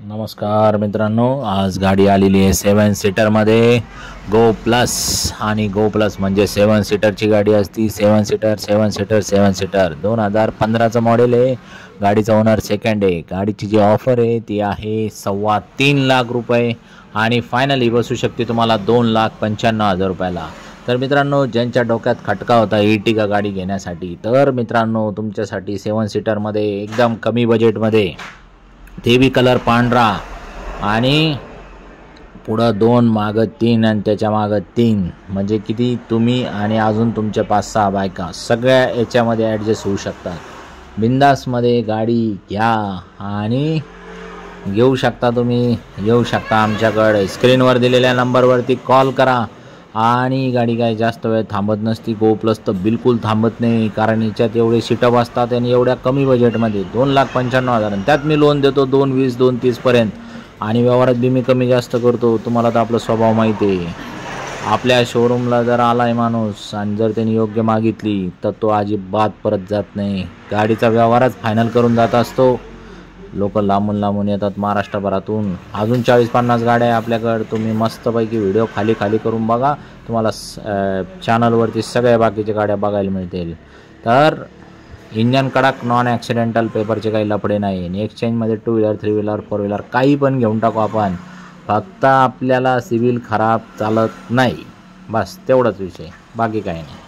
नमस्कार मित्रांनो, आज गाडी आलेली आहे 7 सीटरमध्ये गो प्लस. आणि गो प्लस म्हणजे 7 सीटरची गाडी असती. 7 सीटर 2015चं मॉडेल आहे. गाडीचा ओनर सेकंड आहे. गाडीची जी ऑफर आहे ती आहे 3.25 लाख रुपये आणि फायनली बसू शकते तुम्हाला 2,95,000 रुपयाला. तर मित्रांनो, ज्यांच्या डोक्यात खटका होता इर्टिगा गाडी घेण्यासाठी, तर मित्रांनो तुमच्यासाठी 7 सीटरमध्ये एकदम कमी बजेटमध्ये, ते बी कलर पांढरा आणि पुढं 2 मागं 3 आणि त्याच्या मागं 3, म्हणजे किती तुम्ही आणि अजून तुमचे 5-6 बायका सगळ्या याच्यामध्ये ॲडजस्ट होऊ शकतात. बिंदासमध्ये गाडी घ्या आणि घेऊ शकता. तुम्ही येऊ शकता आमच्याकडे. स्क्रीनवर दिलेल्या नंबरवरती कॉल करा. आणि गाडी काय जास्त वेळ थांबत नसती. गो प्लस तर बिलकुल थांबत नाही, कारण याच्यात एवढे सीटअप असतात आणि एवढ्या कमी बजेटमध्ये 2,95,000. त्यात मी लोन देतो 2,20, 2,30पर्यंत. आणि व्यवहारात बी मी कमी जास्त करतो. तुम्हाला तर आपला स्वभाव माहिती आहे. आपल्या शोरूमला जर आला आहे माणूस आणि जर त्यांनी योग्य मागितली तर तो अजिबात परत जात नाही. गाडीचा व्यवहारच फायनल करून जात असतो. लोक लांबून येतात महाराष्ट्रभरातून. अजून 40-50 गाड्या आहे आपल्याकडं. तुम्ही मस्तपैकी व्हिडिओ खाली करून बघा. तुम्हाला चॅनलवरती सगळ्या बाकीच्या गाड्या बघायला मिळतील. तर इंजन कडक, नॉन ॲक्सिडेंटल, पेपरचे काही लफडे नाही. एक्सचेंजमध्ये 2 व्हीलर 3 व्हीलर 4 व्हीलर काही पण घेऊन टाकू आपण. फक्त आपल्याला सिव्हिल खराब चालत नाही, बस तेवढाच विषय, बाकी काही नाही.